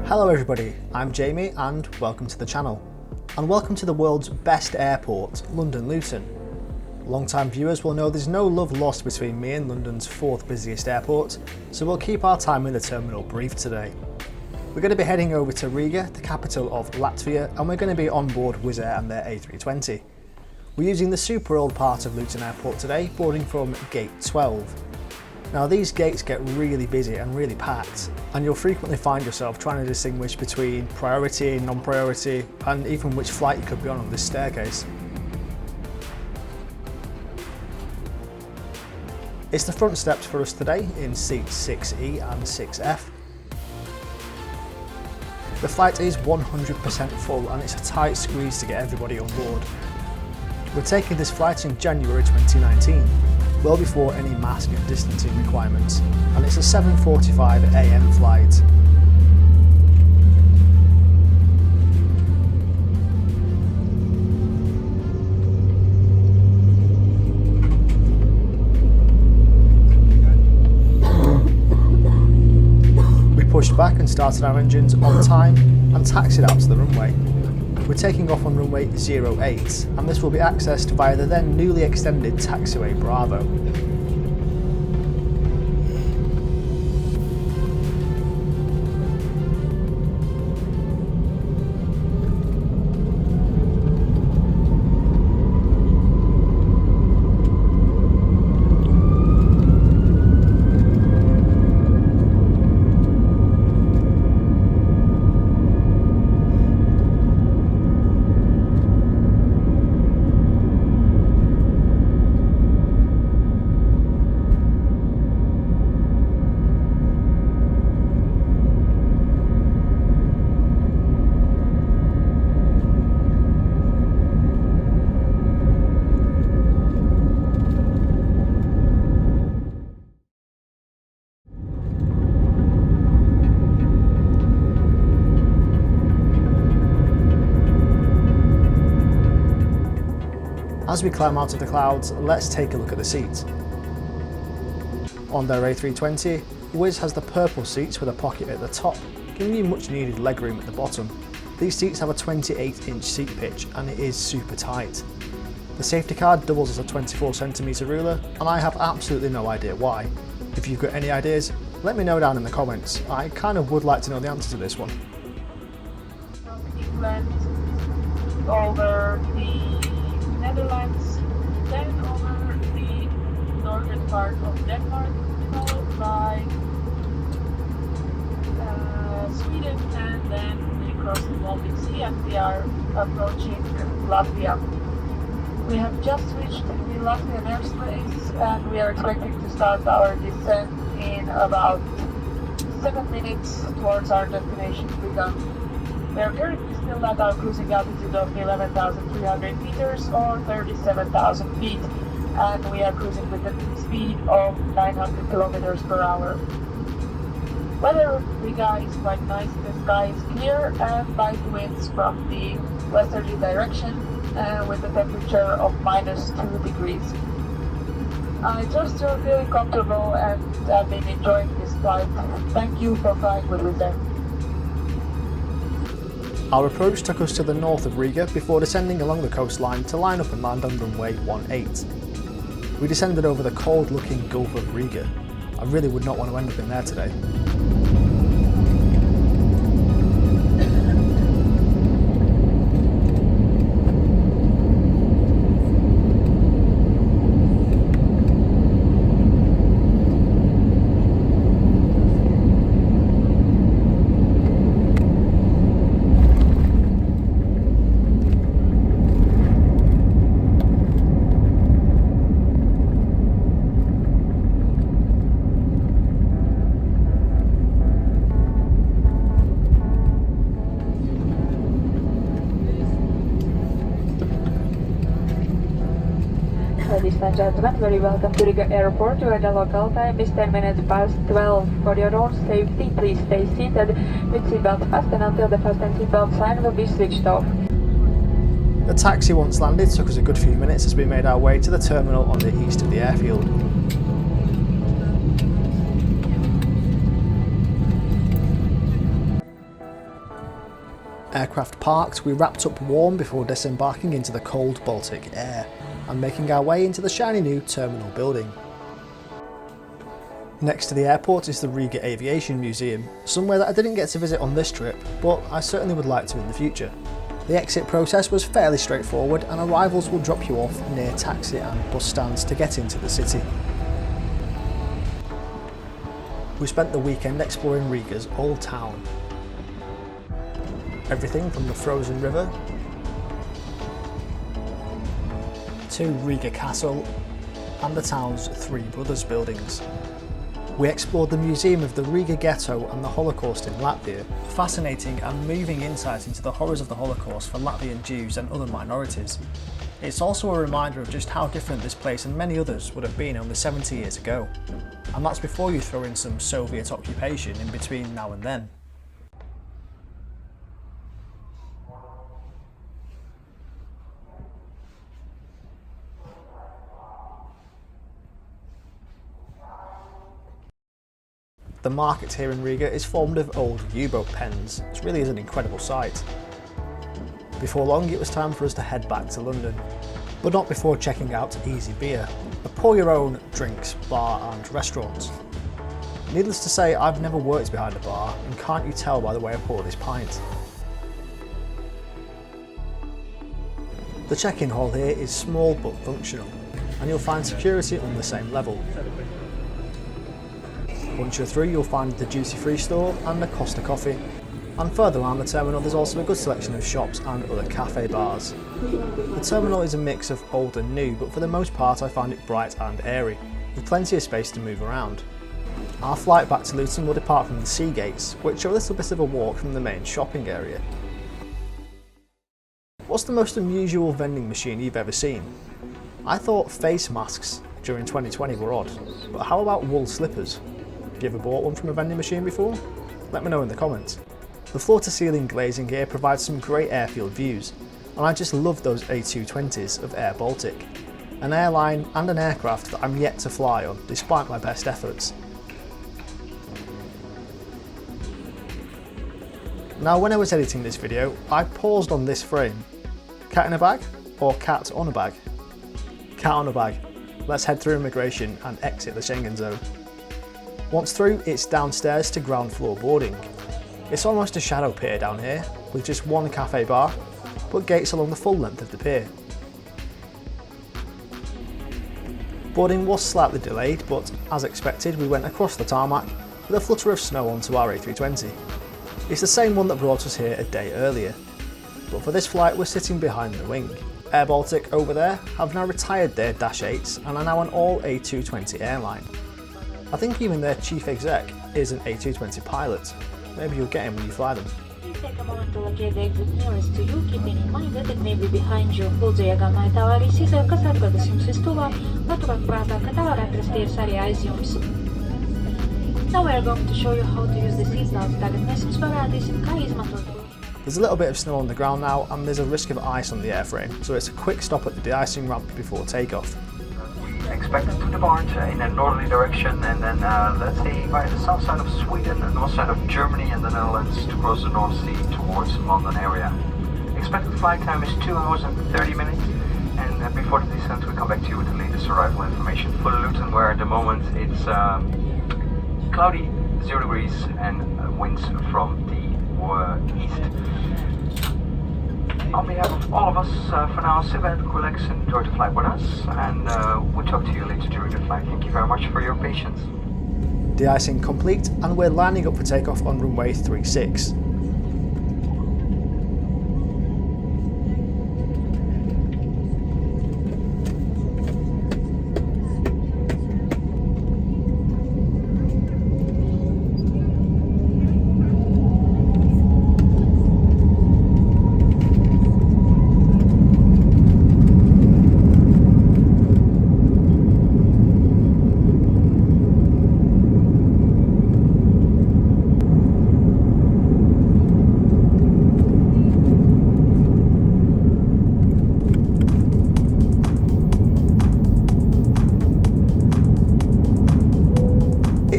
Hello everybody, I'm Jamie and welcome to the channel. And welcome to the world's best airport, London Luton. Long-time viewers will know there's no love lost between me and London's fourth busiest airport, so we'll keep our time in the terminal brief today. We're going to be heading over to Riga, the capital of Latvia, and we're going to be on board Wizz Air and their A320. We're using the super old part of Luton Airport today, boarding from gate 12. Now these gates get really busy and really packed, and you'll frequently find yourself trying to distinguish between priority, non-priority, and even which flight you could be on this staircase. It's the front steps for us today in seats 6E and 6F. The flight is 100% full and it's a tight squeeze to get everybody on board. We're taking this flight in January 2019, well before any mask and distancing requirements, and it's a 7:45 AM flight. We pushed back and started our engines on time and taxied out to the runway. We're taking off on runway 08, and this will be accessed via the then newly extended taxiway Bravo. As we climb out of the clouds, let's take a look at the seats. On their A320, Wizz has the purple seats with a pocket at the top, giving you much needed legroom at the bottom. These seats have a 28-inch seat pitch and it is super tight. The safety card doubles as a 24cm ruler, and I have absolutely no idea why. If you've got any ideas, let me know down in the comments. I kind of would like to know the answer to this one. England over the Netherlands, then over the northern part of Denmark, followed by Sweden, and then we cross the Baltic Sea and we are approaching Latvia. We have just reached the Latvian airspace and we are expecting to start our descent in about 7 minutes towards our destination, Riga. We are currently still at our cruising altitude of 11,300 meters or 37,000 feet, and we are cruising with a speed of 900 kilometers per hour. Weather in Riga is quite nice. The sky is clear and light winds from the westerly direction with a temperature of -2 degrees. I trust you're feeling comfortable and have been enjoying this flight. Thank you for flying with Wizz Air. Our approach took us to the north of Riga before descending along the coastline to line up and land on runway 18. We descended over the cold looking Gulf of Riga. I really would not want to end up in there today. Ladies and gentlemen, very welcome to Riga Airport, where the local time is 10 minutes past 12. For your own safety, please stay seated with seatbelt fastened until the fasten seatbelt sign will be switched off. The taxi, once landed, took us a good few minutes as we made our way to the terminal on the east of the airfield. Aircraft parked, we wrapped up warm before disembarking into the cold Baltic air and making our way into the shiny new terminal building. Next to the airport is the Riga Aviation Museum, somewhere that I didn't get to visit on this trip, but I certainly would like to in the future. The exit process was fairly straightforward and arrivals will drop you off near taxi and bus stands to get into the city. We spent the weekend exploring Riga's old town. Everything from the frozen river to Riga Castle and the town's Three Brothers buildings. We explored the museum of the Riga Ghetto and the Holocaust in Latvia, fascinating and moving insight into the horrors of the Holocaust for Latvian Jews and other minorities. It's also a reminder of just how different this place and many others would have been only 70 years ago. And that's before you throw in some Soviet occupation in between now and then. The market here in Riga is formed of old U-boat pens. It really is an incredible sight. Before long it was time for us to head back to London, but not before checking out Easy Beer, a pour your own drinks, bar and restaurant. Needless to say, I've never worked behind a bar, and can't you tell by the way I pour this pint. The check-in hall here is small but functional, and you'll find security on the same level. Once you're through, you'll find the duty-free store and the Costa coffee, and further around the terminal there's also a good selection of shops and other cafe bars. The terminal is a mix of old and new, but for the most part I find it bright and airy, with plenty of space to move around. Our flight back to Luton will depart from the sea gates, which are a little bit of a walk from the main shopping area. What's the most unusual vending machine you've ever seen? I thought face masks during 2020 were odd, but how about wool slippers? Have you ever bought one from a vending machine before? Let me know in the comments. The floor-to-ceiling glazing here provides some great airfield views, and I just love those A320s of Air Baltic, an airline and an aircraft that I'm yet to fly on despite my best efforts. Now when I was editing this video, I paused on this frame. Cat in a bag or cat on a bag? Cat on a bag. Let's head through immigration and exit the Schengen zone. Once through, it's downstairs to ground floor boarding. It's almost a shadow pier down here, with just one cafe bar, but gates along the full length of the pier. Boarding was slightly delayed, but as expected we went across the tarmac with a flutter of snow onto our A320. It's the same one that brought us here a day earlier, but for this flight we're sitting behind the wing. Air Baltic over there have now retired their Dash 8s and are now an all A220 airline. I think even their chief exec is an A220 pilot. Maybe you'll get him when you fly them. Please take a moment to locate the exit nearest to you, keeping in mind that it may be behind you. Lūdzu tavaris kas atrodas jums vistuvāk, paturot prātā, ka tā varētu rasties arī aiz jums. Now we are going to show you how to use the seatbelt. Tagad mēs jums parādīsim, kā izmantot. There's a little bit of snow on the ground now, and there's a risk of ice on the airframe, so it's a quick stop at the de-icing ramp before takeoff. Expected to depart in a northerly direction, and then let's say by the south side of Sweden, the north side of Germany and the Netherlands to cross the North Sea towards London area. Expected flight time is 2 hours and 30 minutes, and before the descent we come back to you with the latest arrival information for Luton, where at the moment it's cloudy, 0 degrees, and winds from the east. On behalf of all of us, for now, sit back, relax, and enjoy the flight with us, and we'll talk to you later during the flight. Thank you very much for your patience. De-icing complete, and we're lining up for takeoff on runway 36.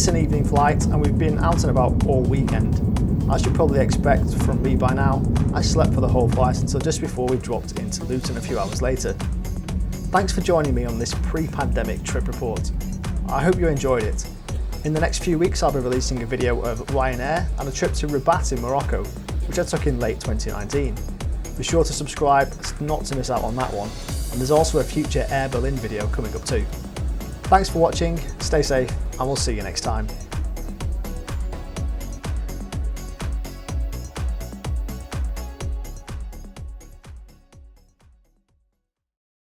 It's an evening flight and we've been out and about all weekend. As you probably expect from me by now, I slept for the whole flight until just before we dropped into Luton a few hours later. Thanks for joining me on this pre-pandemic trip report. I hope you enjoyed it. In the next few weeks I'll be releasing a video of Ryanair and a trip to Rabat in Morocco, which I took in late 2019. Be sure to subscribe not to miss out on that one, and there's also a future Air Berlin video coming up too. Thanks for watching, stay safe, and we'll see you next time.